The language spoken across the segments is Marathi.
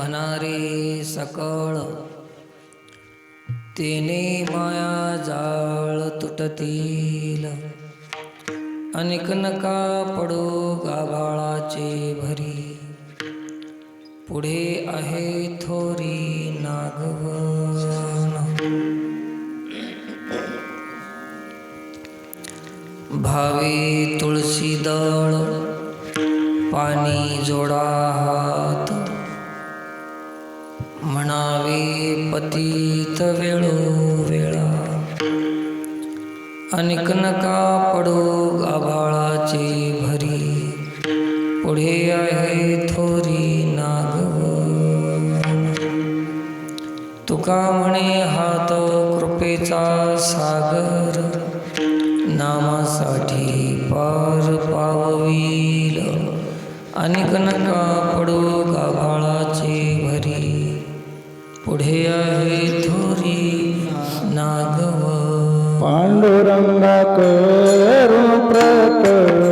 म्हणारे सकळ, तेने माया जाळ तुटतील. अनेक नका पडो गाभाळाचे भरी, पुढे आहे थोरी नागवन. भावे तुळशी दळ, पाणी जोडा हात. म्हणावे पतित वेळोवेळा, अनेक नका पडो गाभाळाचे भरी, पुढे आहे थोरी नागवन. तुका म्हणे हात कृपेचा सागर, नामासाठी पार पाववील. अनेक नका पडो गाभाळाचे भरी, पुढे आहे थोरी नागवन. पांडुरंगा करुण प्रकट,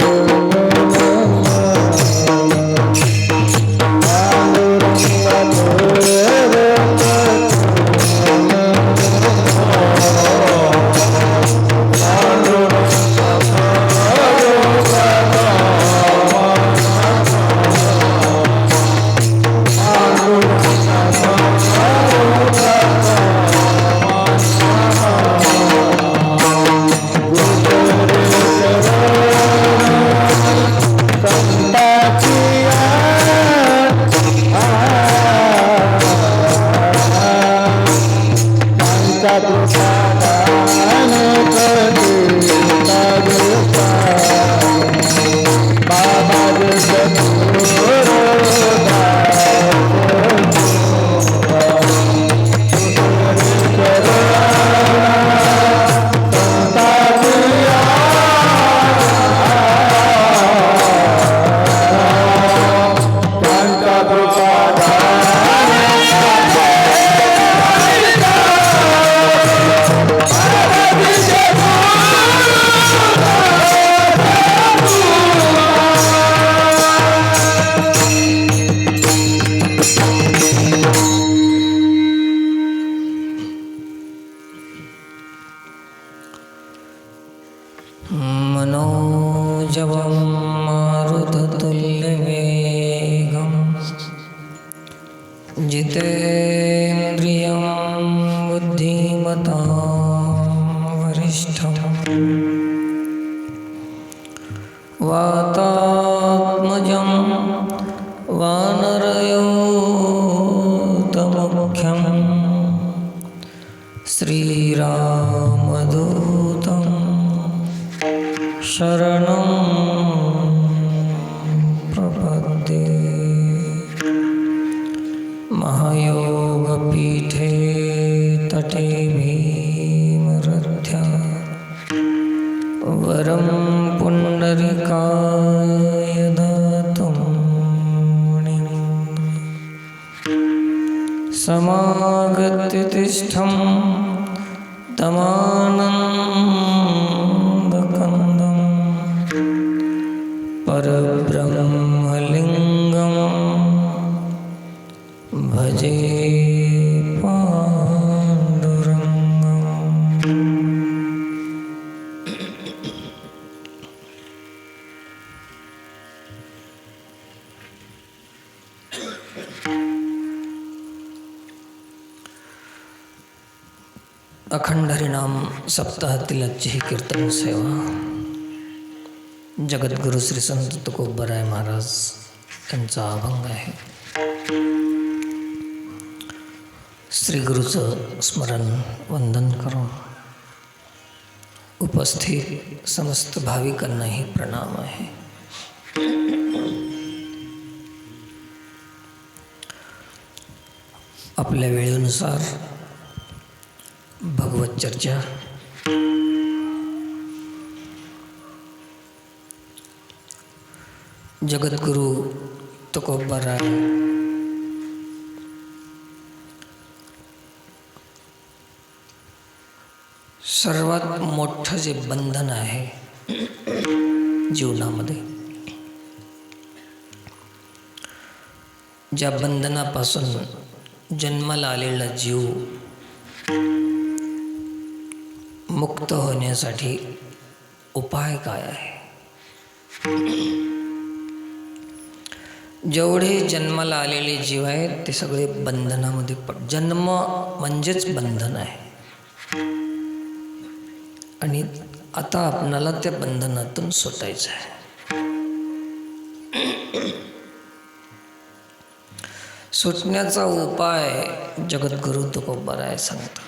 मनोजवं मारुततुल्यवेगं, जितेन्द्रियं बुद्धिमतां वरिष्ठं. वातात्मजं वानरयूथमुख्यं, श्रीरामदूतं शरणं प्रपद्ये. महायोगपीठे तटे भीमरथ्या, वरं पुण्डरीकाय दातुं मुनिं. समागत्य तिष्ठं तमानन्दकन्दं, परब्रह्मलिङ्गं भजे पाण्डुरङ्गम्. अखंड हरिनाम सप्ताहातील आजची ही कीर्तन सेवा जगद्गुरु श्री संत तुकोबराय महाराज यांचा अभंग आहे. श्री गुरुचं स्मरण वंदन करून उपस्थित समस्त भाविकांनाही प्रणाम आहे. आपल्या वेळेनुसार भगवत चर्चा जगद्गुरु तुकोबराय सर्वात मोठं जे बंधन आहे जीवनामध्ये ज्या बंधनापासून जन्माला आलेला जीव मुक्त होण्यासाठी उपाय काय आहे? जेवढे जन्माला आलेले जीव आहेत ते सगळे बंधनामध्ये जन्म म्हणजेच बंधन आहे. आणि आता आपणाला त्या बंधनातून सुटायचं आहे. सुटण्याचा उपाय जगद्गुरु तुकोबाराय सांगतात.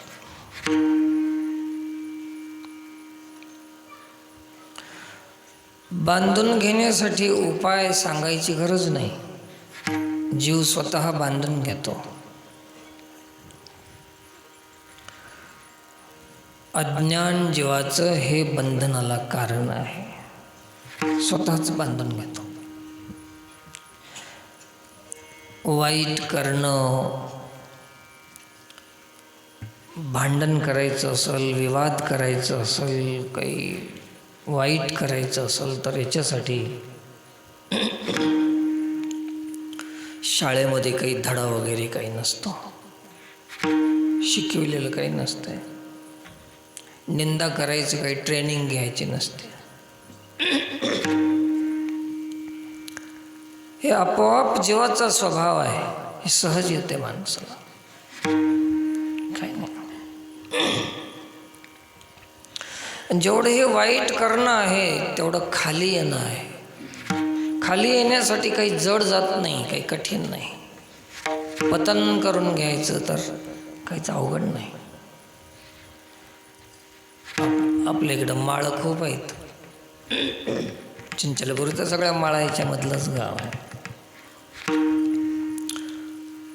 बांधून घेण्यासाठी उपाय सांगायची गरज नाही, जीव स्वतः बांधून घेतो. अज्ञान जीवाचं हे बंधनाला कारण आहे, स्वतःच बांधून घेतो. वाईट करणं, भांडण करायचं असेल, विवाद करायचं असेल, काही वाईट करायचं असेल तर याच्यासाठी शाळेमध्ये काही धडा वगैरे काही नसतो, शिकविलेलं काही नसतं. निंदा करायची काही ट्रेनिंग घ्यायची नसते. हे आपोआप जीवाचा स्वभाव आहे, हे सहज येते माणसाला, काही नाही. जेवढं हे वाईट करणं आहे तेवढं खाली येणं आहे. खाली येण्यासाठी काही जड जात नाही, काही कठीण नाही. पतन करून घ्यायचं तर काहीच अवघड नाही. आपल्या इकडं माळं खूप आहेत. चिंचलपूर तर सगळ्या माळाच्या मधलंच गाव आहे.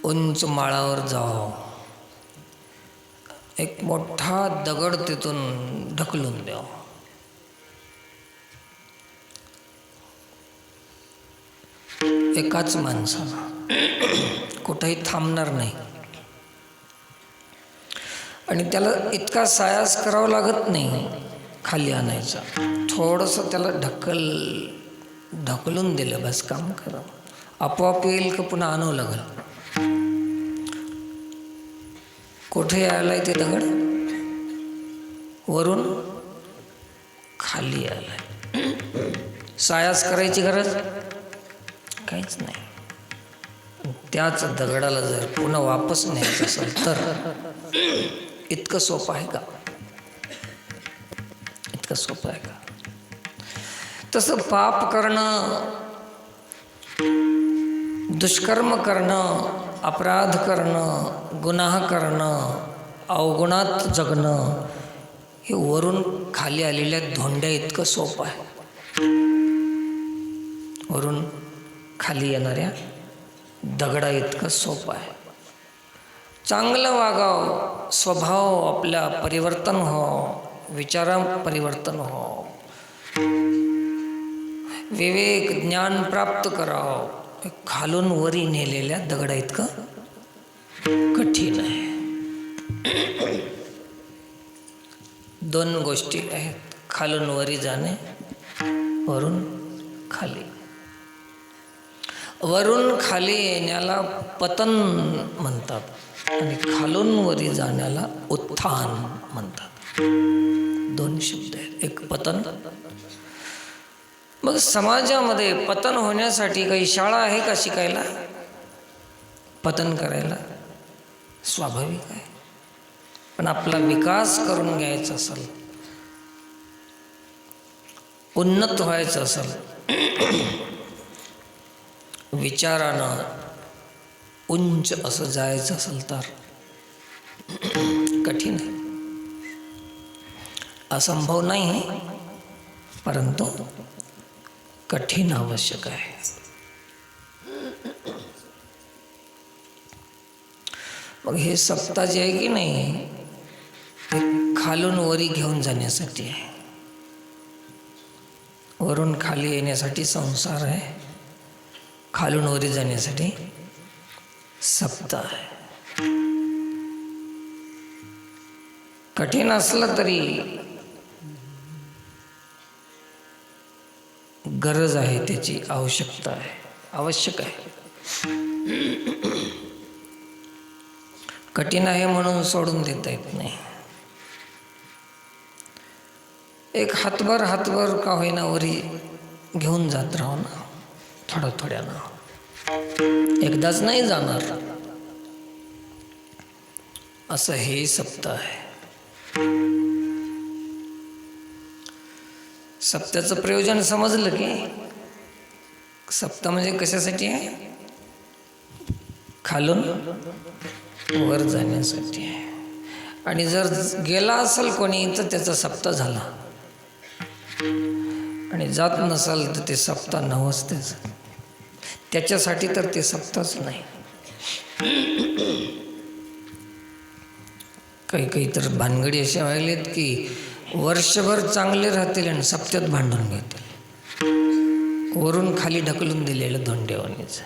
उंच माळावर जाओ, एक मोठा दगड तिथून ढकलून द्याव. एकाच माणसाला कुठेही थांबणार नाही. आणि त्याला इतका सायास करावा लागत नाही खाली आणायचा. थोडंसं त्याला ढकलून दिलं बस, काम करा. आपोआप येईल का पुन्हा आणावं लागेल. कुठे आलाय ते दगड? वरून खाली आलाय. सायास करायची गरज काहीच नाही. त्याच दगडाला जर पुन्हा वापस न्यायचं असेल तर इतकं सोपं आहे का? इतकं सोपं आहे का? तसं पाप करणं, दुष्कर्म करणं, अपराध करणं, गुन्हा करणं, अवगुणात जगणं हे वरून खाली आलेल्या धोंड्या इतकं सोपं आहे. वरून खाली येणाऱ्या दगडा इतकं सोपं आहे. चांगलं वागावं, स्वभाव आपला परिवर्तन हो, विचारा परिवर्तन हो, विवेक ज्ञान प्राप्त करावं, खालून वरी नेलेल्या दगडा इतकं कठीण आहे. दोन गोष्टी आहेत, खालून वरी जाणे, वरून खाली. वरून खाली येण्याला पतन म्हणतात आणि खालून वरी जाण्याला उत्थान म्हणतात. दोन शब्द आहेत, एक पतन. मग समाजामध्ये पतन होण्यासाठी काही शाळा आहे का शिकायला? पतन करायला स्वाभाविक आहे. पण आपला विकास करून घ्यायचा असेल, उन्नत व्हायचं असेल, विचारानं उंच असं जायचं असेल तर कठीण आहे. असंभव नाही, परंतु कठीण आवश्यक आहे. मग हे सप्ताह जे आहे की नाही, हे खालून वरी घेऊन जाण्यासाठी आहे. वरून खाली येण्यासाठी संसार आहे, खालून वरी जाण्यासाठी सप्ताह आहे. कठीण असलं तरी गरज आहे, त्याची आवश्यकता आहे, आवश्यक आहे. कठीण आहे म्हणून सोडून देता येत नाही. एक हातभर का होईना वरी घेऊन जात राहू ना, थोड्यानं. एकदाच नाही जाणार. असं हे सप्ताह आहे. सप्त्याचं प्रयोजन समजलं की सप्ताह म्हणजे कशासाठी आहे? खालून वर जाण्यासाठी आहे. आणि जर गेला असेल कोणी तर त्याचा सप्ताह झाला, आणि जात नसाल तर ते सप्ताह नवस त्याच्यासाठी तर ते सप्ताहच नाही. काही तर भानगडी अशा व्हायलेत की वर्षभर चांगले राहतील आणि सप्त्यात भांडून घेतील. वरून खाली ढकलून दिलेलं धोंडेवानीचं.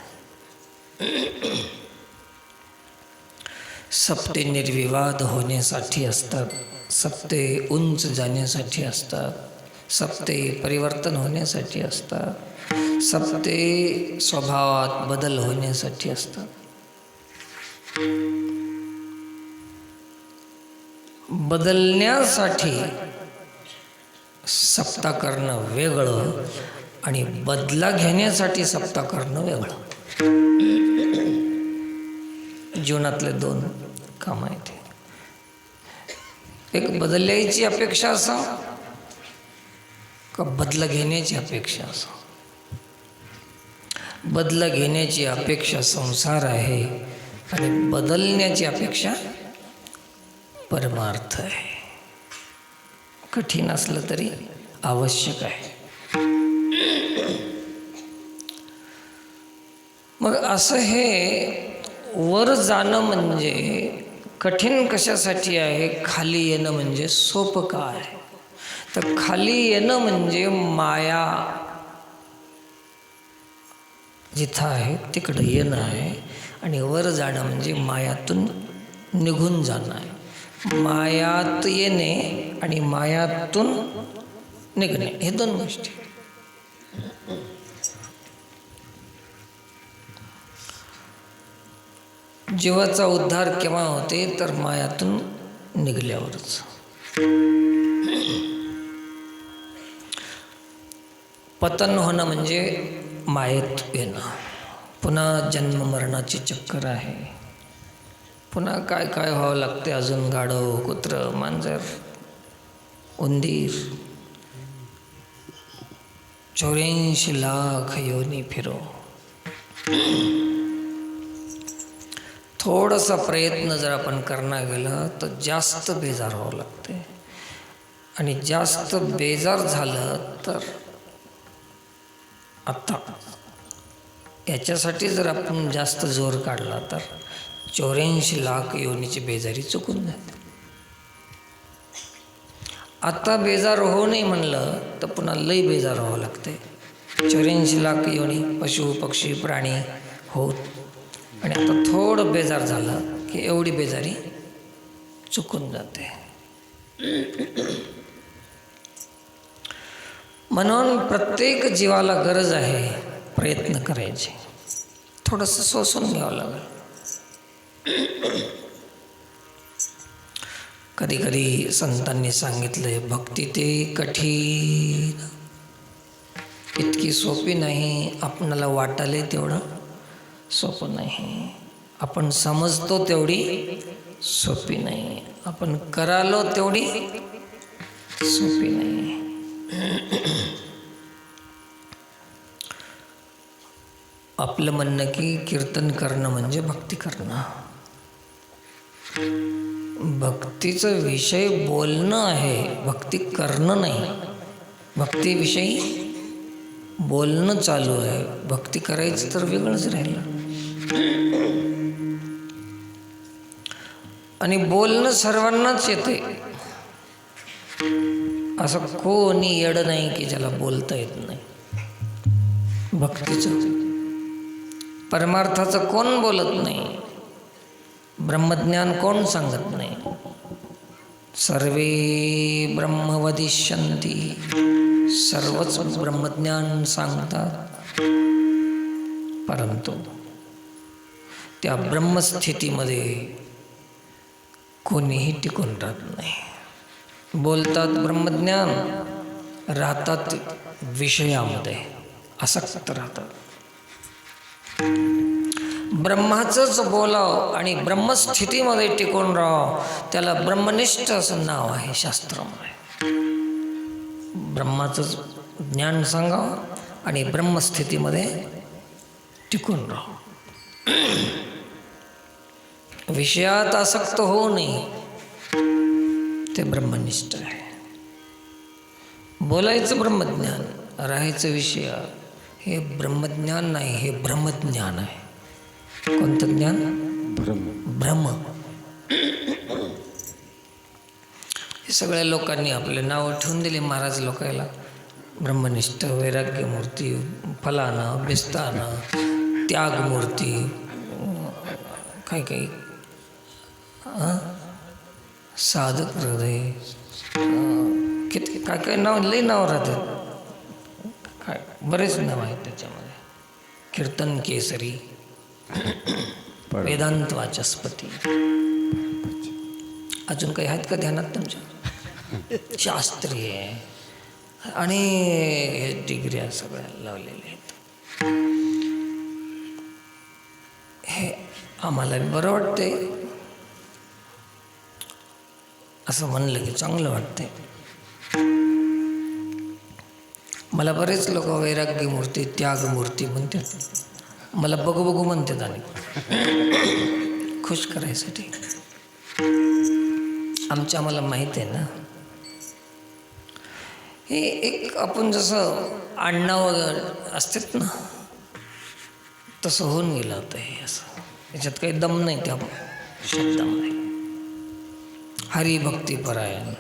सप्ते निर्विवाद होण्यासाठी असतात, सप्ते उंच जाण्यासाठी असतात, सप्ते परिवर्तन होण्यासाठी असतात, सप्ते स्वभावात बदल होण्यासाठी असतात. बदलण्यासाठी सप्ताह करणं वेगळं आणि बदला घेण्यासाठी सप्ताह करणं वेगळं. जीवनातले दोन काम आहेत. एक बदलण्याची अपेक्षा असा का बदला घेण्याची अपेक्षा असा. बदला घेण्याची अपेक्षा संसार आहे आणि बदलण्याची अपेक्षा परमार्थ आहे. कठीण असलं तरी आवश्यक आहे. मग असं हे वर जाणं म्हणजे कठीण कशासाठी आहे? खाली येणं म्हणजे सोपं का आहे? तर खाली येणं म्हणजे माया जिथं आहे तिकडं येणं आहे, आणि वर जाणं म्हणजे मायातून निघून जाणं आहे. मायात येणे आणि मायातून निघणे हे दोन गोष्टी. जीवाचा उद्धार केव्हा होते? तर मायातून निघल्यावरच. पतन होणं म्हणजे मायेत येणं. पुन्हा जन्म मरणाची चक्कर आहे. पुन्हा काय काय व्हावं लागते अजून. गाढव, कुत्र, मांजर, उंदीर, 84 लाख योनी फिरो. थोडासा प्रयत्न जर आपण करणं गेलं तर जास्त बेजार व्हावं लागते, आणि जास्त बेजार झालं तर आता याच्यासाठी जर आपण जास्त जोर काढला तर 84 लाख योनीची बेजारी चुकून जाते. आता बेजार होऊ नये म्हणलं तर पुन्हा लई बेजार व्हावं लागते. 84 लाख योनी पशु पक्षी प्राणी होत, आणि आता थोडं बेजार झालं की एवढी बेजारी चुकून जाते. म्हणून प्रत्येक जीवाला गरज आहे प्रयत्न करायची. थोडंसं सोसून घ्यावं लागेल. कधी कधी संतांनी सांगितलंय भक्ती ते कठीण, इतकी सोपी नाही. आपणाला वाटायला तेवढं सोपं नाही. आपण समजतो तेवढी सोपी नाही. आपण करालो तेवढी सोपी नाही. आपलं म्हणणं की कीर्तन करणं म्हणजे भक्ती करणं. भक्तीचा विषय बोलणं आहे, भक्ती करणं नाही. भक्तीविषयी बोलणं चालू आहे, भक्ती करायचं तर वेगळंच राहिलं. आणि बोलणं सर्वांनाच येते, असं कोणी येडं नाही की ज्याला बोलता येत नाही. भक्तीचं परमार्थाचं कोण बोलत नाही. ब्रह्मज्ञान कोण सांगत नाही. सर्वे ब्रह्म वदिष्यन्ति, सर्वच ब्रह्मज्ञान सांगतात. परंतु त्या ब्रह्मस्थितीमध्ये कोणीही टिकून राहत नाही. बोलतात ब्रह्मज्ञान, राहतात विषयामध्ये आसक्त राहतात. ब्रह्माचंच बोलाव आणि ब्रह्मस्थितीमध्ये टिकून राहावं, त्याला ब्रह्मनिष्ठ असं नाव आहे शास्त्रामध्ये. ब्रह्माचंच ज्ञान सांगावं आणि ब्रह्मस्थितीमध्ये टिकून राहावं. विषयात आसक्त होऊ नये, ते ब्रह्मनिष्ठ आहे. बोलायचं ब्रह्मज्ञान, राहायचं विषय, हे ब्रह्मज्ञान नाही, हे ब्रह्मज्ञान आहे. कोणतं ज्ञान? ब्रह्म. हे सगळ्या लोकांनी आपले नावं ठेवून दिले महाराज लोकायला. ब्रह्मनिष्ठ, वैराग्यमूर्ती, फलानं बिस्तानं, त्यागमूर्ती, काही काही साधक हृदय, किती काय काय नाव, लई नाव राहतात. काय बरेच नाव आहेत त्याच्यामध्ये. कीर्तन केसरी, वेदांत वाचस्पती, अजून काही आहेत का ध्यानात तुमच्या? शास्त्रीय आणि हे डिग्र्या सगळ्या लावलेल्या आहेत. हे आम्हाला बरं वाटते, असं म्हणलं की चांगलं वाटते. मला बरेच लोक वैराग्यमूर्ती, त्यागमूर्ती म्हणतात. मला बघू बघू म्हणतात आणि खुश करायसाठी. आम्हाला माहीत आहे ना, हे एक आपण जसं आडनाव असतात ना, तसं होऊन गेलं होतं हे. असं याच्यात काही दम नाही त्या शब्दामध्ये. हरिभक्तीपरायण,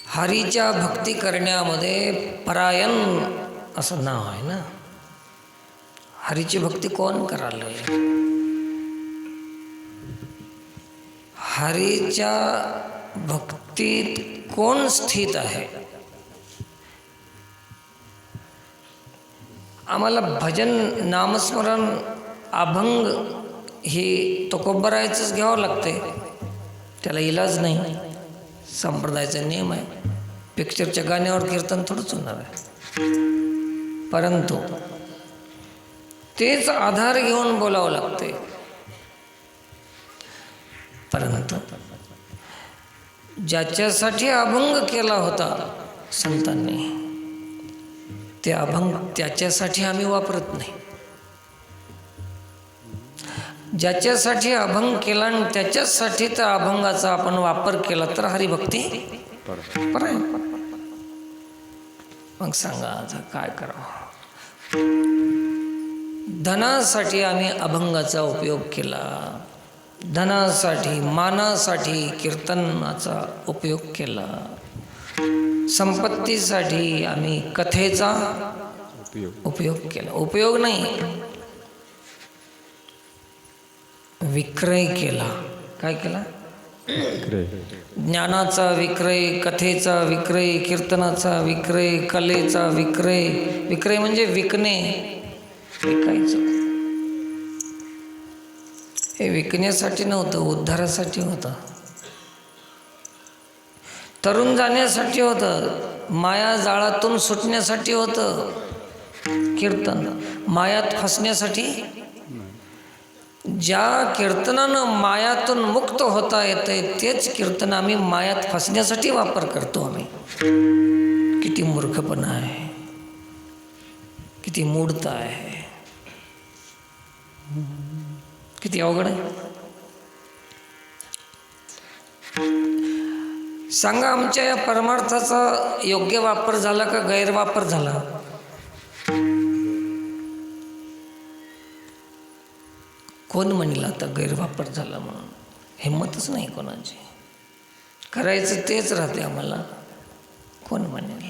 हरीच्या भक्ती करण्यामध्ये परायण असं नाव आहे ना. हरीची भक्ती कोण करायला? हरीच्या भक्तीत कोण स्थित आहे? आम्हाला भजन, नामस्मरण, अभंग हे तुकोबरायचंच घ्यावं लागते. त्याला इलाज नाही, संप्रदायाचा नियम आहे. पिक्चरच्या गाण्यावर कीर्तन थोडंच होणार आहे. परंतु तेच आधार घेऊन बोलावं लागते. परंतु ज्याच्यासाठी अभंग केला होता संतांनी, ते अभंग त्याच्यासाठी आम्ही वापरत नाही. ज्याच्यासाठी अभंग केला आणि त्याच्यासाठी त्या अभंगाचा आपण वापर केला तर हरिभक्ती पराय. मग सांगा आता काय करावं? धनासाठी आम्ही अभंगाचा उपयोग केला, धनासाठी, मानासाठी कीर्तनाचा उपयोग केला, संपत्तीसाठी आम्ही कथेचा उपयोग केला. उपयोग नाही, विक्रय केला. काय केला? ज्ञानाचा विक्रय, कथेचा विक्रय, कीर्तनाचा विक्रय, कलेचा विक्रय. विक्रय म्हणजे विकणे, विकायचं. हे विकण्यासाठी नव्हतं, उद्धारासाठी होतं, तरुण जाण्यासाठी होतं, माया जाळातून सुटण्यासाठी होतं कीर्तन. मायात फसण्यासाठी, ज्या कीर्तनानं मायातून मुक्त होता येते तेच कीर्तन आम्ही मायात फसण्यासाठी वापर करतो. आम्ही किती मूर्खपणा आहे, किती मूढता आहे, किती अवघड आहे. सांगा, आमच्या या परमार्थाचा योग्य वापर झाला का गैरवापर झाला? कोण म्हणलं आता गैरवापर झाला म्हणून? हिंमतच नाही कोणाची. करायचं तेच राहते आम्हाला, कोण म्हणेल.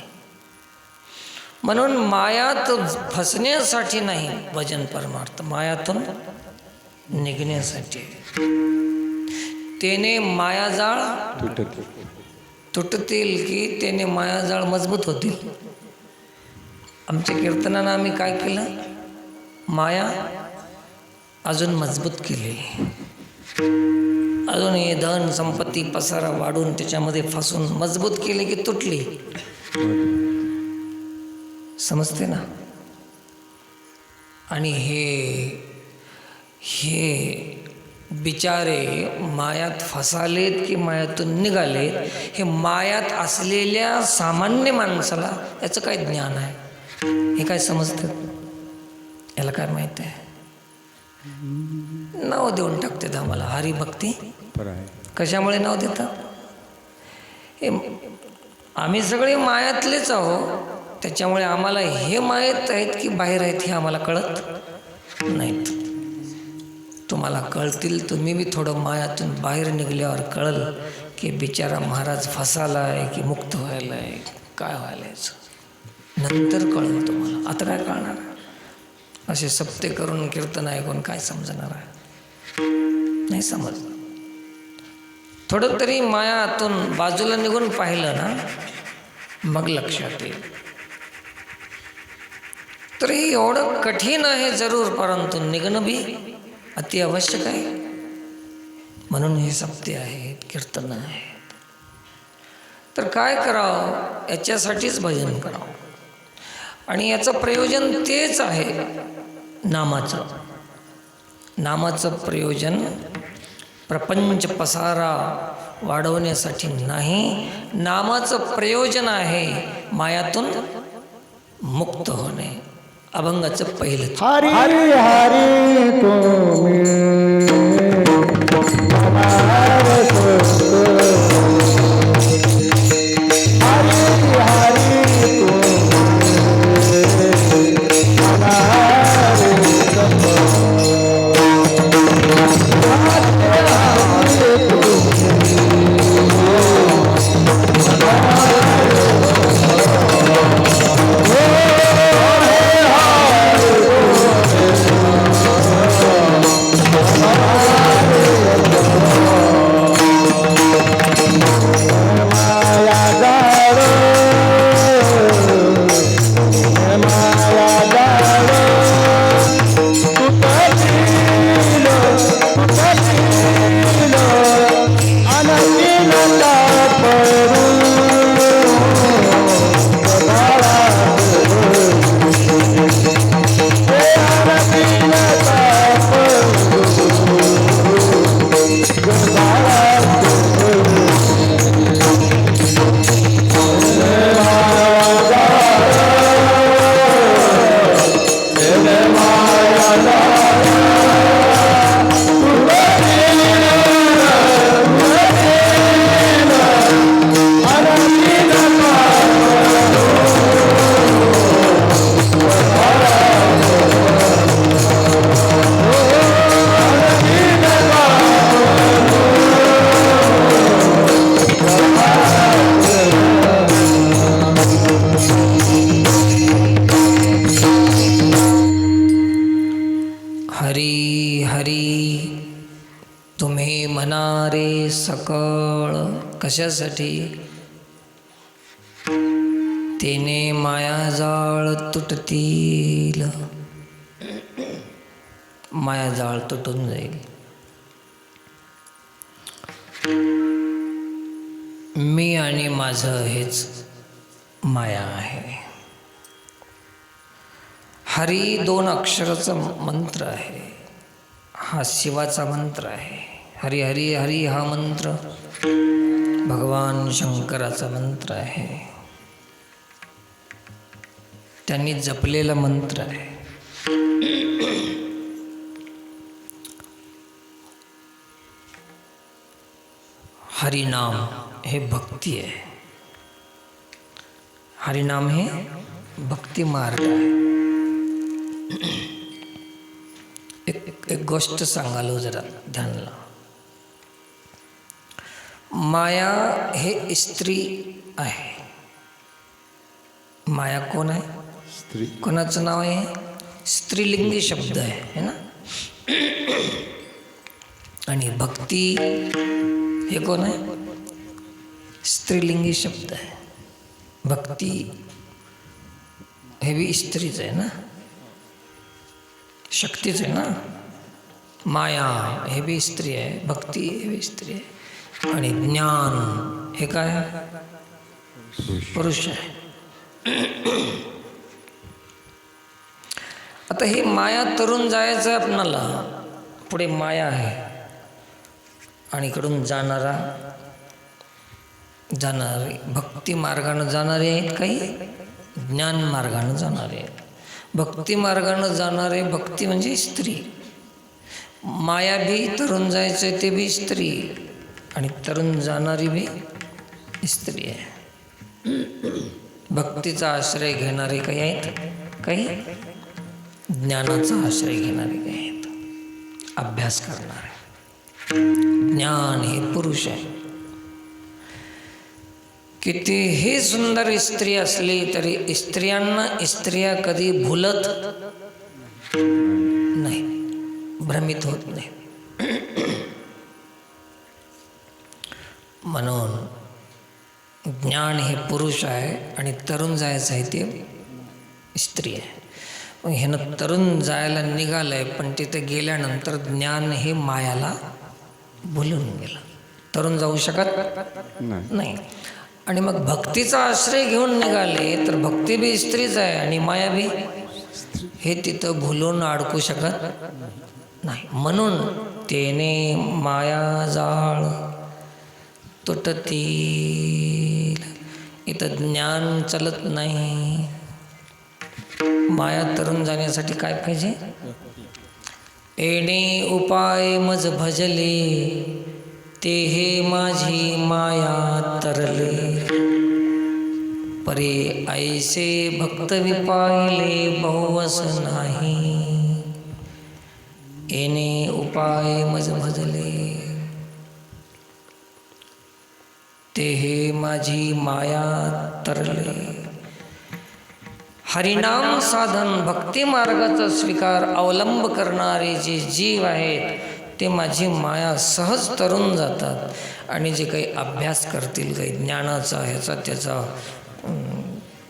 म्हणून मायात फसण्यासाठी नाही भजन परमार्थ, मायातून निघण्यासाठी. त्याने मायाजाळ तुटतील की त्याने मायाजाळ मजबूत होतील. आमच्या कीर्तनानं आम्ही काय केलं? माया अजून मजबूत केली, अजून हे धन संपत्ती पसारा वाढून त्याच्यामध्ये फसून मजबूत केली की तुटली. समजते ना. आणि हे बिचारे मायात फसालेत की मायातून निघालेत, हे मायात असलेल्या सामान्य माणसाला याचं काय ज्ञान आहे, हे काय समजतं? याला काय माहिती आहे? नाव देऊन टाकतात आम्हाला हरिभक्ती. कशामुळे नाव देतात? हे आम्ही सगळे मायातलेच आहो, त्याच्यामुळे आम्हाला हे माहीत आहेत की बाहेर आहेत हे आम्हाला कळत नाहीत. तुम्हाला कळतील, तुम्ही बी थोडं मायातून बाहेर निघल्यावर कळलं की बिचारा महाराज फसाला आहे की मुक्त व्हायला आहे, काय व्हायला याचं नंतर कळलं तुम्हाला. आता काय कळणार? असे सप्ते करून कीर्तन ऐकून काय समजणार आहे? नाही समज. थोडं तरी मायातून बाजूला निघून पाहिलं ना, मग लक्षात येईल. तर हे एवढं कठीण आहे जरूर, परंतु निघणं बी अति आवश्यक आहे. म्हणून हे सप्ते आहेत, कीर्तन आहेत. तर काय करावं? याच्यासाठीच भजन करावं. आणि याचं प्रयोजन तेच आहे, नामाचं. नामाचं प्रयोजन प्रपंच पसारा वाढवण्यासाठी नाही, नामाचं प्रयोजन आहे मायातून मुक्त होणे. अभंगाचं पहिलं. हरी हरी तुम्ही सकळ. कशासाठी? तेने मायाजाळ तुटतील. मायाजाळ तुटून जाईल. मी आणि माझं हेच माया आहे. हरी 2 अक्षराचा मंत्र आहे. हा शिवाचा मंत्र आहे. हरी हरी हरी हा मंत्र भगवान शंकराचा मंत्र आहे. त्यांनी जपलेला मंत्र आहे. हरिनाम हे भक्ती आहे. हरिनाम हे भक्ती मार्ग आहे. एक गोष्ट सांगालो जरा ध्यान लावा. माया हे स्त्री आहे. माया कोण आहे? स्त्री. कोणाचं नाव आहे? स्त्रीलिंगी शब्द आहे, है ना? आणि भक्ती हे कोण आहे? स्त्रीलिंगी शब्द आहे. भक्ती हे बी स्त्रीच आहे ना. शक्तीच आहे ना. माया हे बी स्त्री आहे, भक्ती हे बी स्त्री आहे, आणि ज्ञान हे काय पुरुष आहे. आता ही माया तरुण जायचं आहे आपणाला. पुढे माया आहे आणि इकडून जाणारे भक्ती मार्गानं जाणारे आहेत, काही ज्ञान मार्गानं जाणारे आहेत. भक्ती मार्गानं जाणारे, भक्ती म्हणजे स्त्री. माया बी तरुण जायचं ते बी स्त्री, आणि तरुण जाणारी बी स्त्री आहे. भक्तीचा आश्रय घेणारे काही आहेत, काही ज्ञानाचा आश्रय घेणारे काही आहेत, अभ्यास करणारे. ज्ञान हे पुरुष आहे. कितीही सुंदर स्त्री असली तरी स्त्रिया कधी भुलत नाही, भ्रमित होत नाही. म्हणून ज्ञान हे पुरुष आहे आणि तरुण जायचं आहे ते स्त्री आहे. मग ह्यानं तरुण जायला निघालंय, पण तिथे गेल्यानंतर ज्ञान हे मायाला भुलून गेलं. तरुण जाऊ शकत नाही. आणि मग भक्तीचा आश्रय घेऊन निघाले तर भक्ती बी स्त्रीच आहे आणि माया बी, हे तिथं भुलून अडकू शकत नाही. म्हणून तेने माया जाळ तुटतील. इथं ज्ञान चलत नाही. माया तरुण जाण्यासाठी काय पाहिजे? एणे उपाय मज भजले, ते हे माझी माया तरले. परे ऐसे भक्त विपायले, बहुवस नाही. एने उपाय मज भजले, ते हे माझी माया तरले. हरिनाम साधन, भक्ती मार्गाचा स्वीकार अवलंब करणारे जे जीव आहेत ते माझी माया सहज तरून जातात. आणि जे काही अभ्यास करतील, काही ज्ञानाचा ह्याचा त्याचा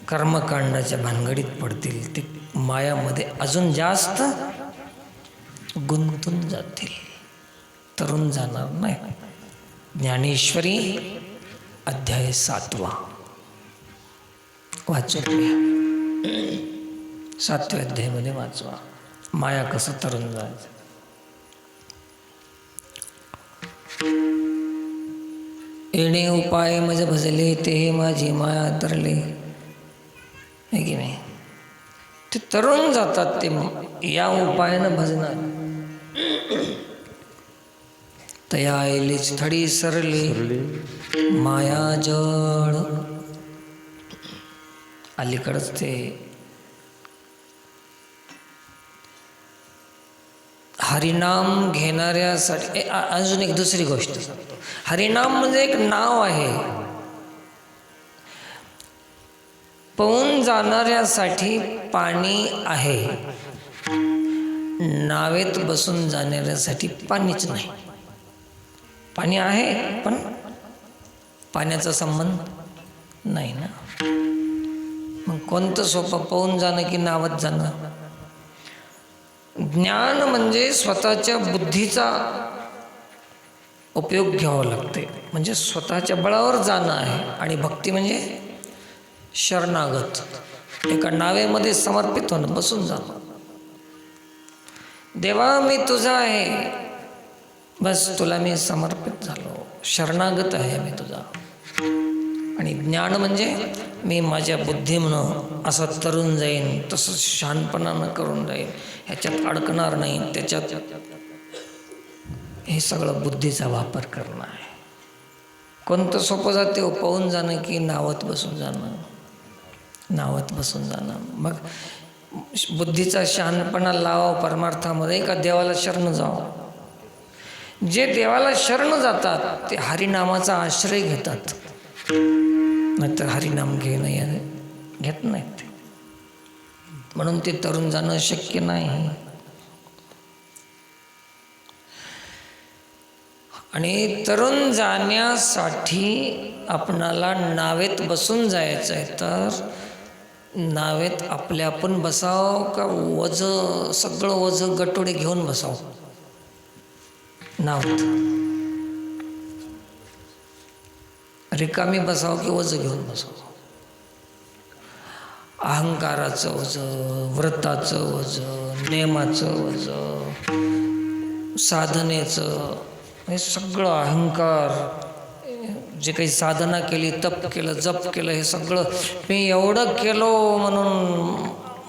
कर्मकांडाच्या भानगडीत पडतील, ते मायामध्ये अजून जास्त गुंतून जातील, तरून जाणार नाही. ज्ञानेश्वरी अध्याय 7 वाचून घ्या. 7व्या अध्यायामध्ये वाचवा, माया कसं तरुण जायचं. येणे उपाय मज भजले, ते माझी माया तरले. आहे की नाही? ते तरुण जातात, ते या उपायानं भजणार. तया ऐलीच थडी सरले, माया जळ. अलीकडंच ते हरिनाम घेणाऱ्यासाठी अजून एक दुसरी गोष्ट सांगतो. हरिनाम म्हणजे एक नाव आहे. पळून जाणाऱ्यासाठी पाणी आहे, नावेत बसून जाणाऱ्यासाठी पाणीच नाही. पाणी आहे पण पाण्याचा संबंध नाही ना. मग कोणतं सोपं, पळून जाणं की नावत जाणं? ज्ञान म्हणजे स्वतःच्या बुद्धीचा उपयोग घ्यावा लागते, म्हणजे स्वतःच्या बळावर जाणं आहे. आणि भक्ती म्हणजे शरणागत, एका नावेमध्ये समर्पित होणं, बसून जाणं. देवा मी तुझा आहे, बस तुला मी समर्पित झालो, शरणागत आहे मी तुझा. आणि ज्ञान म्हणजे मी माझ्या बुद्धीनं असं तरून जाईन, तसंच शहाणपणानं करून जाईन, ह्याच्यात अडकणार नाही, त्याच्यात. हे सगळं बुद्धीचा वापर करणं आहे. कोणतं सोपं जाते हो? पळून जाणं की नावत बसून जाणं? नावत बसून जाणं. मग बुद्धीचा शहाणपणा लावा परमार्थामध्ये का देवाला शरण जावं? जे देवाला शरण जातात ते हरिनामाचा आश्रय घेतात, नाहीतर हरिनाम घेत नाहीत. म्हणून ते तरुण जाणं शक्य नाही. आणि तरुण जाण्यासाठी आपणाला नावेत बसून जायचं आहे, तर नावेत आपल्या आपण बसाव का वज सगळं वज गटोडे घेऊन बसाव नावेत? रिकामी बसाव की वज घेऊन बसाव? अहंकाराचं वज, व्रताचं वज, नेमाचं वज, साधनेचं, हे सगळं अहंकार, जे काही साधना केली, तप केलं, जप केलं, हे सगळं मी एवढं केलो म्हणून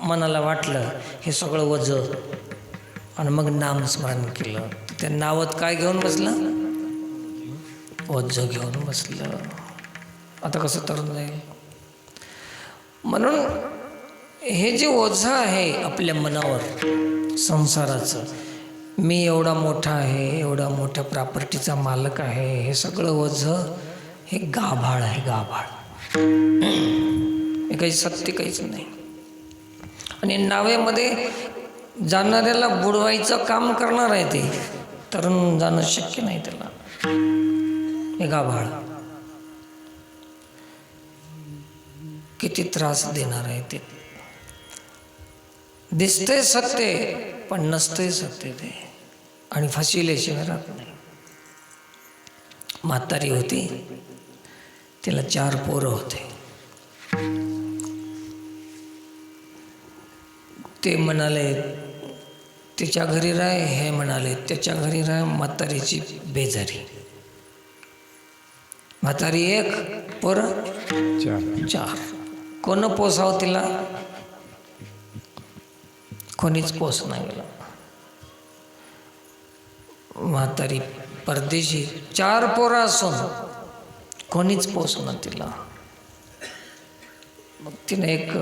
मनाला वाटलं, हे सगळं वज. आणि मग नामस्मरण केलं, त्या नावात काय घेऊन बसलं? वज घेऊन बसलं. आता कसं तरुण जाईल? म्हणून हे जे ओझं आहे आपल्या मनावर संसाराचं, मी एवढा मोठा आहे, एवढा मोठ्या प्रॉपर्टीचा मालक आहे, हे सगळं ओझं हे गाभाळ आहे, गाभाळ. हे काही सत्य काहीच नाही. आणि नावेमध्ये जाणाऱ्याला बुडवायचं काम करणार आहे ते, तरुण जाणं शक्य नाही त्याला. हे गाभाळ किती त्रास देणार आहे ते. दिसतंय सत्य पण नसतंय सत्य ते, आणि फसिल्याशिवाय राहत नाही. म्हातारी होती, तिला 4 पोरं होते. ते म्हणाले तिच्या घरी राह, हे म्हणाले त्याच्या घरी राह. म्हातारीची बेजारी. म्हातारी 1, पोरं 4. कोण पोसाव तिला? कोणीच पोस नाही गेला. म्हातारी परदेशी, 4 पोरं असून कोणीच पोसणार तिला. मग तिने एक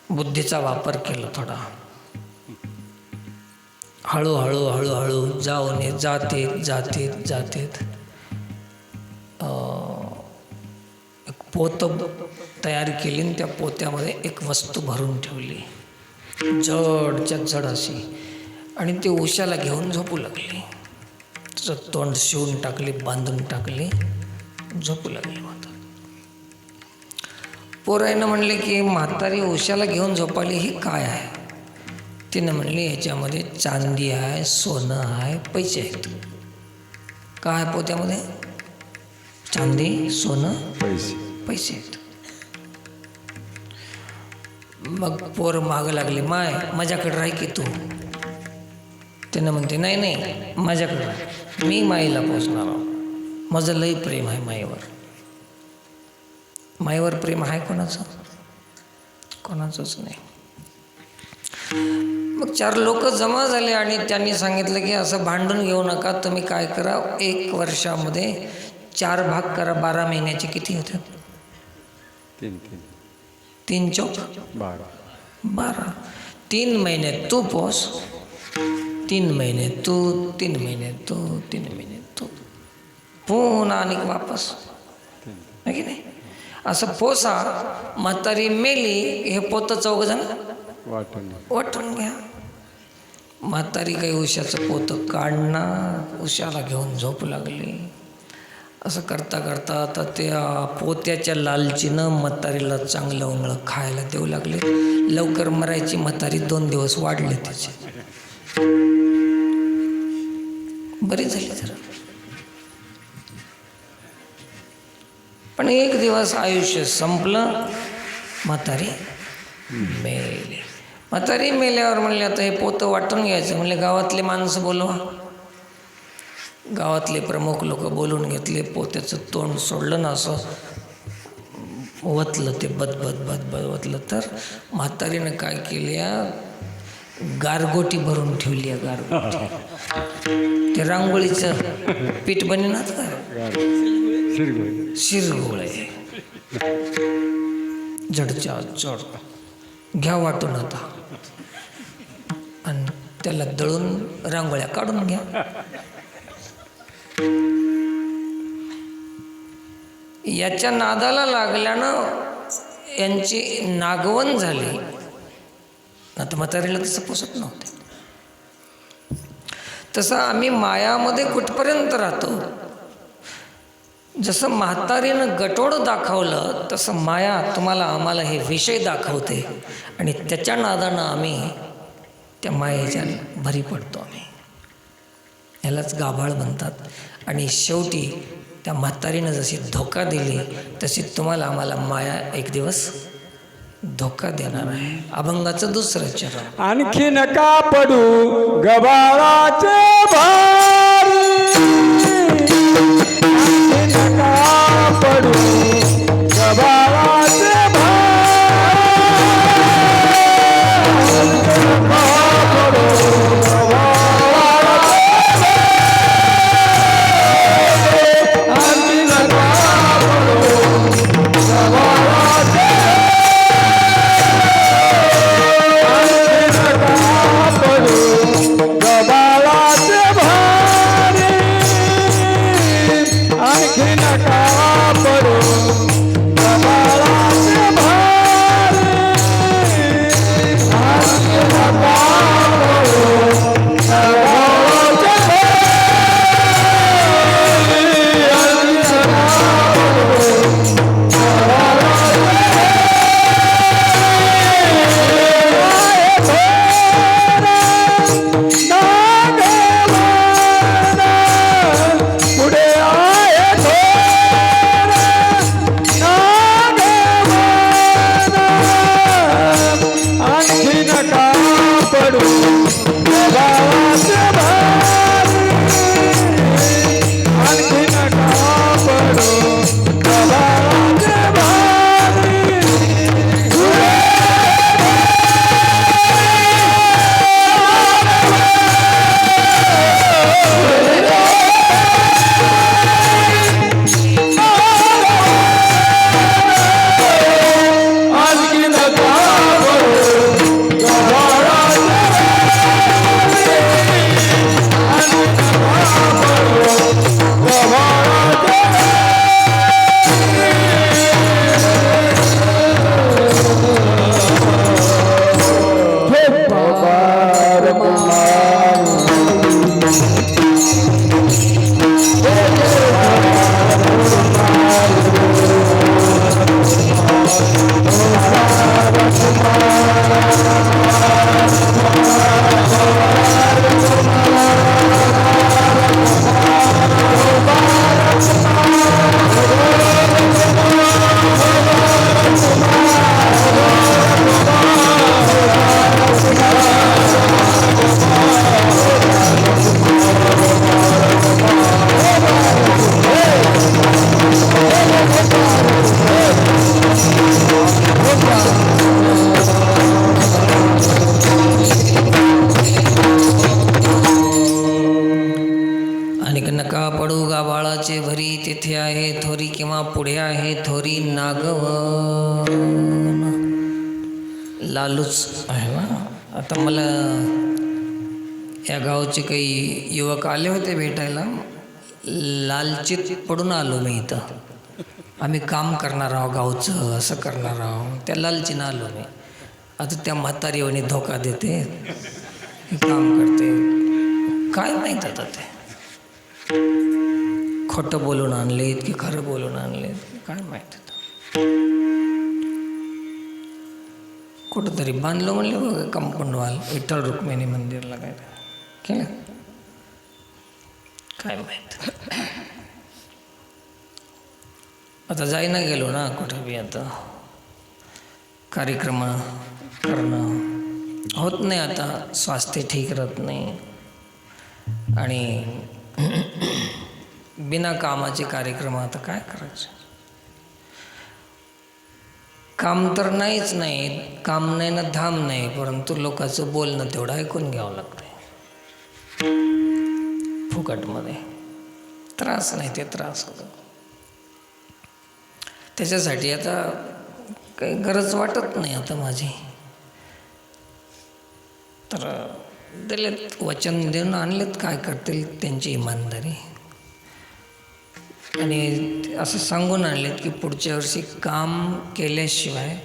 बुद्धीचा वापर केला थोडा. हळूहळू हळूहळू जाऊन जातेत एक पोत तयार केली, आणि त्या पोत्यामध्ये एक वस्तू भरून ठेवली, जडच्या जड अशी. आणि ती उशाला घेऊन झोपू लागली. तिचं तोंड शिवून टाकली, बांधून टाकली, झोपू लागली म्हातारी. पोरायनं म्हणले की म्हातारी उशाला घेऊन झोपाली, ही काय आहे? तिनं म्हणली ह्याच्यामध्ये चांदी आहे, सोनं आहे, पैसे आहेत. काय पोत्यामध्ये? चांदी, सोनं, पैसे आहेत. मग पोर मागं लागले, माय माझ्याकडे राह की तू. त्यानं म्हणते नाही नाही माझ्याकडे राह, मी माईला पोचणार आहो. माझं लई प्रेम आहे माईवर. माईवर प्रेम आहे कोणाचं? कोणाचंच नाही. मग 4 लोक जमा झाले आणि त्यांनी सांगितलं की असं भांडून घेऊ नका, तुम्ही काय करा, 1 वर्षामध्ये 4 भाग करा. 12 महिन्याचे किती होते? 3 चौक 12. 3 महिने तू पोस, 3 महिने तू, 3 महिने तू, 3 महिने तू, पुन्हा आणि वापस, आहे की नाही? असं पोसा. म्हातारी मेली, हे पोतं 4 जण वाटून घ्या. म्हातारी काही उशाचं पोतं काढणार, उशाला घेऊन झोपू लागली. असं करता करता आता त्या पोत्याच्या लालचीनं म्हातारीला चांगलं उंगळं खायला देऊ लागले. लवकर मरायची म्हातारी 2 दिवस वाढले तिचे, बरी झाली जरा. पण 1 दिवस आयुष्य संपलं, म्हातारी मेली. म्हातारी मेल्यावर म्हणले आता हे पोतं वाटून घ्यायचं. म्हणले गावातले माणसं बोलवा. गावातले प्रमुख लोक बोलून घेतले. पोत्याचं तोंड सोडलं ना, असं वतलं ते, बद वतलं. तर म्हातारीनं काय केली, गारगोटी भरून ठेवली आहे. गारगोटी ते रांगोळीचं पीठ बनेनात का, शिरगोळे, जडच्या जड घ्या वाटून आता, आणि त्याला दळून रांगोळ्या काढून घ्या. याच्या नादाला लागल्यानं यांची नागवण झाली. आता म्हातारीला तसं पोसत नव्हते. तसं आम्ही मायामध्ये कुठपर्यंत राहतो? जसं म्हातारीनं गटोडं दाखवलं तसं माया तुम्हाला आम्हाला हे विषय दाखवते आणि त्याच्या नादानं आम्ही त्या मायेच्या भरी पडतो. आम्ही यालाच गाभाळ म्हणतात. आणि शेवटी त्या म्हातारीनं जशी धोका दिली तशी तुम्हाला आम्हाला माया एक दिवस धोका देणार आहे. अभंगाचं दुसरं चरण. आणखी नका पडू गबाळाचे भारी, आणखी नका पडू गबाळाचे तेथे आहे थोरी किंवा पुढे आहे थोरी नागवन. लालूच आहे ना. आता मला या गावचे काही युवक आले होते भेटायला. लालचीत पडून आलो मी इथं. आम्ही काम करणार आहोत गावचं, असं करणार आहोत. त्या लालचीनं आलो मी. आता त्या म्हातारीवणी धोका देते, काम करते, काय माहीत आता ते खोटं बोलून आणलेत की खरं बोलून आणलेत काय माहीत. कुठंतरी बांधलं म्हणले बघ कंपाऊंड वाल विठ्ठल रुक्मिणी मंदिरला काय केलं काय माहीत. आता जाईना गेलो ना कुठं बी. आता कार्यक्रम करणं होत नाही. आता स्वास्थ्य ठीक राहत नाही आणि बिना कामाचे कार्यक्रम आता काय करायचं. काम तर नाहीच नाही, काम नाही ना धाम नाही, परंतु लोकांचं बोलणं तेवढं ऐकून घ्यावं लागतंय फुकटमध्ये. त्रास नाही ते त्रास होतो. त्याच्यासाठी आता काही गरज वाटत नाही आता माझी. तर दिलेत वचन देऊन आणलेत, काय करतील त्यांची इमानदारी. आणि असं सांगून आणलेत की पुढच्या वर्षी काम केल्याशिवाय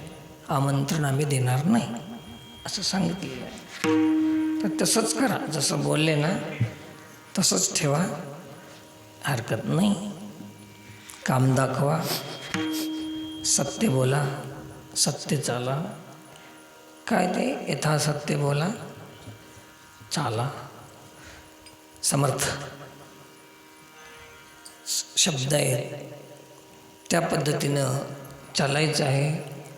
आमंत्रण आम्ही देणार नाही असं सांगितलेलं आहे. तर तसंच करा, जसं बोलले ना तसंच ठेवा, हरकत नाही. काम दाखवा, सत्य बोला, सत्य चाला. काय ते यथासत्य बोला, चाला. समर्थ शब्द आहेत, त्या पद्धतीनं चालायचं आहे,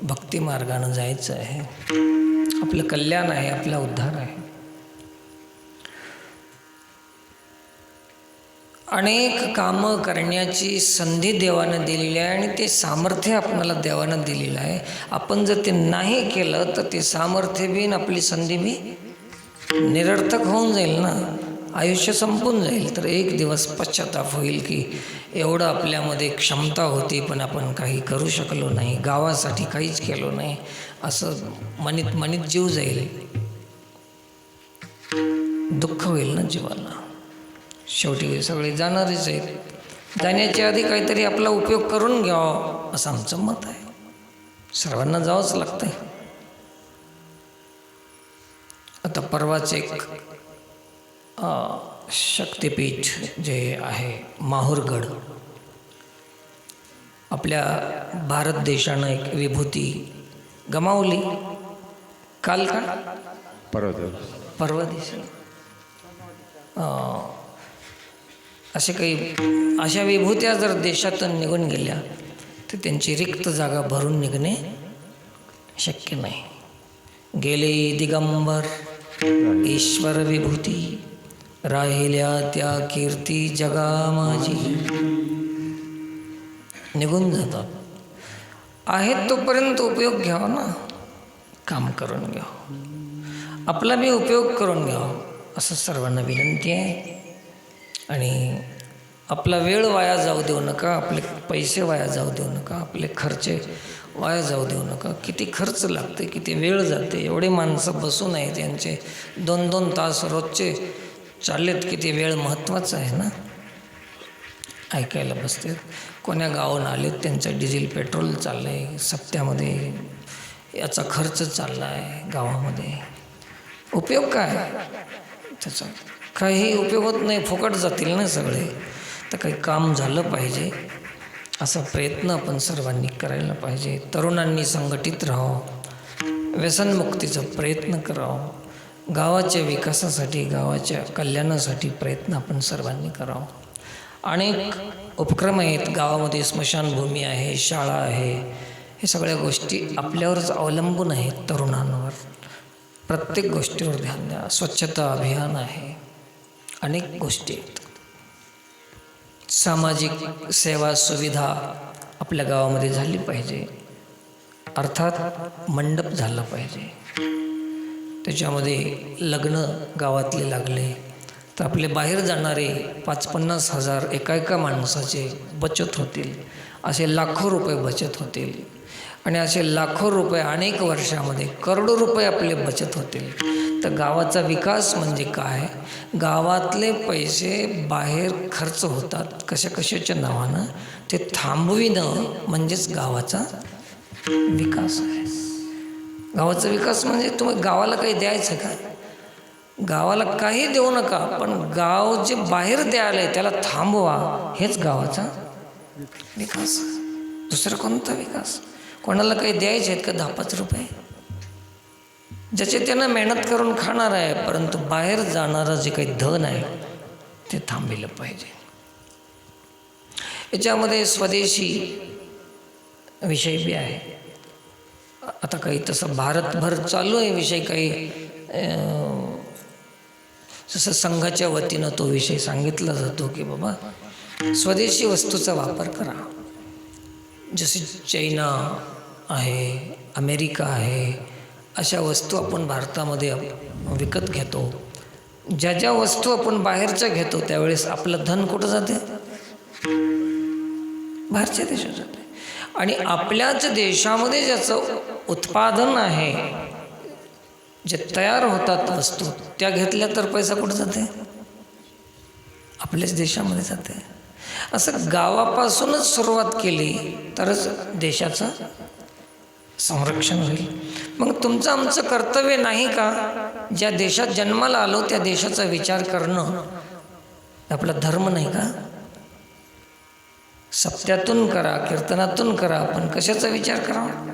भक्ती मार्गानं जायचं आहे. आपलं कल्याण आहे, आपला उद्धार आहे. अनेक कामं करण्याची संधी देवानं दिलेली आहे आणि ते सामर्थ्य आपणाला देवानं दिलेलं आहे. आपण जर ते नाही केलं तर ते सामर्थ्य बी आणि आपली संधी बी निरर्थक होऊन जाईल ना, आयुष्य संपून जाईल. तर एक दिवस पश्चाताप होईल की एवढं आपल्यामध्ये क्षमता होती पण आपण काही करू शकलो नाही, गावासाठी काहीच केलो नाही, असं मनीत जीव जाईल. दुःख होईल ना जीवाला. शेवटी सगळे जाणारच आहेत. जाण्याच्या आधी काहीतरी आपला उपयोग करून घ्यावा असं आमचं मत आहे. सर्वांना जावंच लागतंय. आता परवाच एक शक्तिपीठ जे आहे माहूरगड, आपल्या भारत देशानं एक विभूती गमावली. काल का परवा दिवशी असे काही अशा विभूत्या जर देशातून निघून गेल्या तर त्यांची रिक्त जागा भरून निघणे शक्य नाही. गेले दिगंबर ईश्वर विभूती, राहिल्या त्या कीर्ती जगा माझी. निघून जातात. आहेत तोपर्यंत उपयोग घ्यावा ना, काम करून घ्यावं, आपला बी उपयोग करून घ्यावा असं सर्वांना विनंती आहे. आणि आपला वेळ वाया जाऊ देऊ नका, आपले पैसे वाया जाऊ देऊ नका, आपले खर्चे वाया जाऊ देऊ नका. किती खर्च लागते, किती वेळ जाते. एवढे माणसं बसून आहेत, त्यांचे 2-2 तास रोजचे चाललेत. किती वेळ महत्त्वाचा आहे ना. ऐकायला बसते. कोण्या गावाहून आलेत, त्यांचं डिझेल पेट्रोल चाललं आहे, सप्त्यामध्ये याचा खर्च चालला आहे गावामध्ये. उपयोग काय त्याचा? काही उपयोग होत नाही, फुकट जातील ना सगळे. तर काही काम झालं पाहिजे असा प्रयत्न आपण सर्वांनी करायला पाहिजे. तरुणांनी संघटित राहावं, व्यसनमुक्तीचा प्रयत्न करावा, गावाच्या विकासासाठी, गावाच्या कल्याणासाठी प्रयत्न आपण सर्वांनी करावा. अनेक उपक्रम आहेत गावामध्ये, स्मशानभूमी आहे, शाळा आहे, हे सगळ्या गोष्टी आपल्यावरच अवलंबून आहेत. तरुणांवर प्रत्येक गोष्टीवर ध्यान द्या. स्वच्छता अभियान आहे, अनेक गोष्टी आहेत. सामाजिक सेवा सुविधा आपल्या गावामध्ये झाली पाहिजे. अर्थात मंडप झाला पाहिजे, त्याच्यामध्ये लग्न गावातले लागले तर आपले बाहेर जाणारे 5-50 हजार एका माणसाचे बचत होतील. असे लाखो रुपये बचत होतील. आणि असे लाखो रुपये अनेक वर्षामध्ये करोडो रुपये आपले बचत होतील. तर गावाचा विकास म्हणजे काय? गावातले पैसे बाहेर खर्च होतात कशाच्या नावानं, ते थांबविणं म्हणजेच गावाचा विकास आहे. गावाचा विकास म्हणजे तुम्ही गावाला काही द्यायचं का? गावाला काही देऊ नका, पण गाव जे बाहेर द्यायला आहे त्याला थांबवा, हेच गावाचा विकास. दुसरा कोणता विकास? कोणाला काही द्यायचे आहेत का 10-5 रुपये? ज्याचे त्यांना मेहनत करून खाणार आहे, परंतु बाहेर जाणारं जे काही धन आहे ते थांबलं पाहिजे. याच्यामध्ये स्वदेशी विषय बी आहे. आता काही तसं भारतभर चालू आहे विषय, काही जसं संघाच्या वतीनं तो विषय सांगितला जातो की बाबा स्वदेशी वस्तूचा वापर करा. जसे चायना आहे, अमेरिका आहे, अशा वस्तू आपण भारतामध्ये विकत घेतो. ज्या वस्तू आपण बाहेरच्या घेतो त्यावेळेस आपलं धन कुठं जाते? बाहेरच्या देशात जाते. आणि आपल्याच देशामध्ये ज्याचं उत्पादन आहे, जे तयार होतात वस्तू, त्या घेतल्या तर पैसा कुठं जाते? आपल्याच देशामध्ये जाते. असं गावापासूनच सुरुवात केली तरच देशाचं संरक्षण होईल. मग तुमचं आमचं कर्तव्य नाही का? ज्या देशात जन्माला आलो त्या देशाचा विचार करणं आपला धर्म नाही का? सप्त्यातून करा, कीर्तनातून करा, पण कशाचा विचार करावा?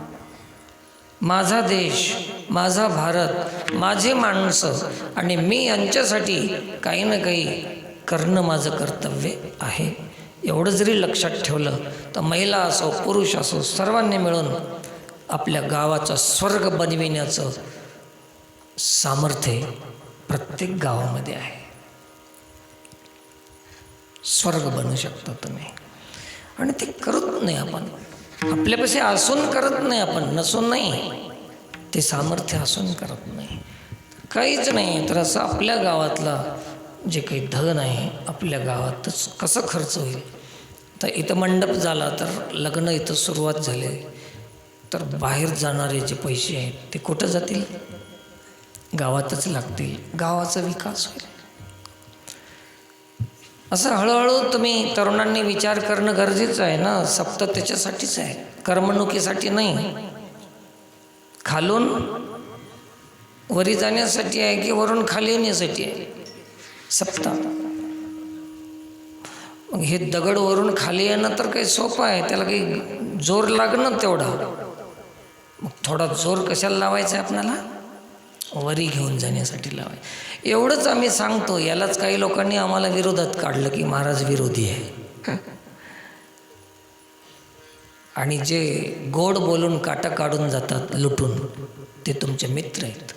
माझा देश, माझा भारत, माझे माणसं आणि मी यांच्यासाठी काही ना काही करणं माझं कर्तव्य आहे. एवढं जरी लक्षात ठेवलं तर महिला असो पुरुष असो सर्वांनी मिळून आपल्या गावाचा स्वर्ग बनविण्याचं सामर्थ्य प्रत्येक गावामध्ये आहे. स्वर्ग बनवू शकता तुम्ही. आणि ते करत नाही आपण, आपल्यापाशी असून करत नाही आपण, नसून नाही, ते सामर्थ्य असून करत नाही. काहीच नाही तर असं आपल्या गावातला जे काही धन आहे आपल्या गावातच कसं खर्च होईल. तर इथं मंडप झाला तर लग्न इथं सुरुवात झाली तर बाहेर जाणारे जे पैसे आहेत ते कुठं जातील? गावातच लागतील, गावाचा विकास होईल. असं हळूहळू तुम्ही तरुणांनी विचार करणं गरजेचं आहे ना. सप्त त्याच्यासाठीच आहे, करमणुकीसाठी नाही. खालून वरी जाण्यासाठी आहे की वरून खाली येण्यासाठी आहे सप्ताह? मग हे दगड वरून खाली येणं तर काही सोपं आहे, त्याला काही जोर लागणं तेवढा. मग थोडा जोर कशाला लावायचा आहे आपल्याला? वरी घेऊन जाण्यासाठी लावाय. एवढंच आम्ही सांगतो. यालाच काही लोकांनी आम्हाला विरोधात काढलं की महाराज विरोधी आहे. आणि जे गोड बोलून काटा काढून जातात लुटून ते तुमचे मित्र आहेत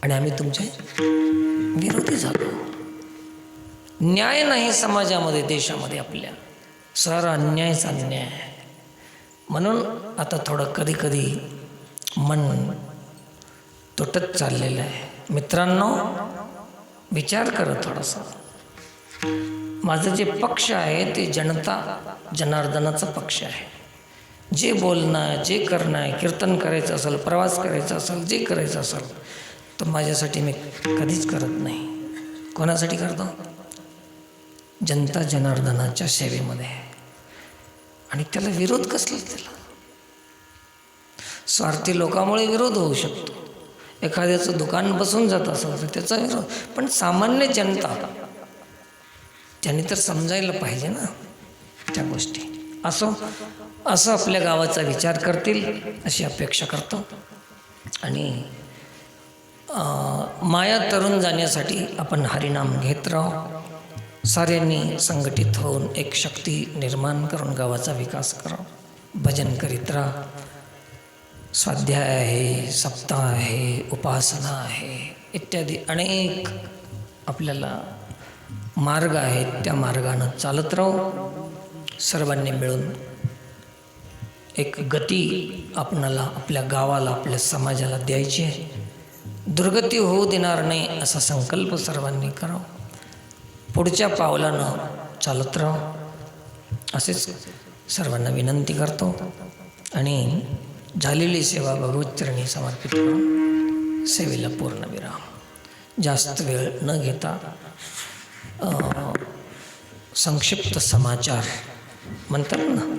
आणि आम्ही तुमचे विरोधी झालो. न्याय नाही समाजामध्ये, देशामध्ये आपल्या सर अन्यायच अन्याय आहे. म्हणून आता थोडं कधी कधी मन तुटत चाललेलं आहे. मित्रांनो, विचार करा थोडासा. माझं जे पक्ष आहे ते जनता जनार्दनाचा पक्ष आहे. जे बोलणं, जे करणं आहे, कीर्तन करायचं असेल, प्रवास करायचा असेल, जे करायचं असेल तर माझ्यासाठी मी कधीच करत नाही. कोणासाठी करतो? जनता जनार्दनाच्या सेवेमध्ये. आणि त्याला विरोध कसला? त्याला स्वार्थी लोकांमुळे विरोध होऊ शकतो. एखाद्याचं दुकान बसून जात असेल तर त्याचा विरोध. पण सामान्य जनता त्यांनी तर समजायला पाहिजे ना त्या गोष्टी. असं आपल्या गावाचा विचार करतील अशी अपेक्षा करतो. आणि माया तरुण जाण्यासाठी आपण हरिनाम घेत राहू. साऱ्यांनी संघटित होऊन एक शक्ती निर्माण करून गावाचा विकास करावा. भजन करीत राहा. स्वाध्याय आहे, सप्ताह आहे, उपासना आहे, इत्यादी अनेक आपल्याला मार्ग आहेत. त्या मार्गानं चालत राहू. सर्वांनी मिळून एक गती आपणाला, आपल्या गावाला, आपल्या समाजाला द्यायची आहे. दुर्गती होऊ देणार नाही असा संकल्प सर्वांनी करावा. पुढच्या पावलानं चालत राहू असेच सर्वांना विनंती करतो. आणि झालेली सेवा भगवतचरणी समर्पित करून सेवेला पूर्णविराम. जास्त वेळ न घेता संक्षिप्त समाचार म्हणतात ना,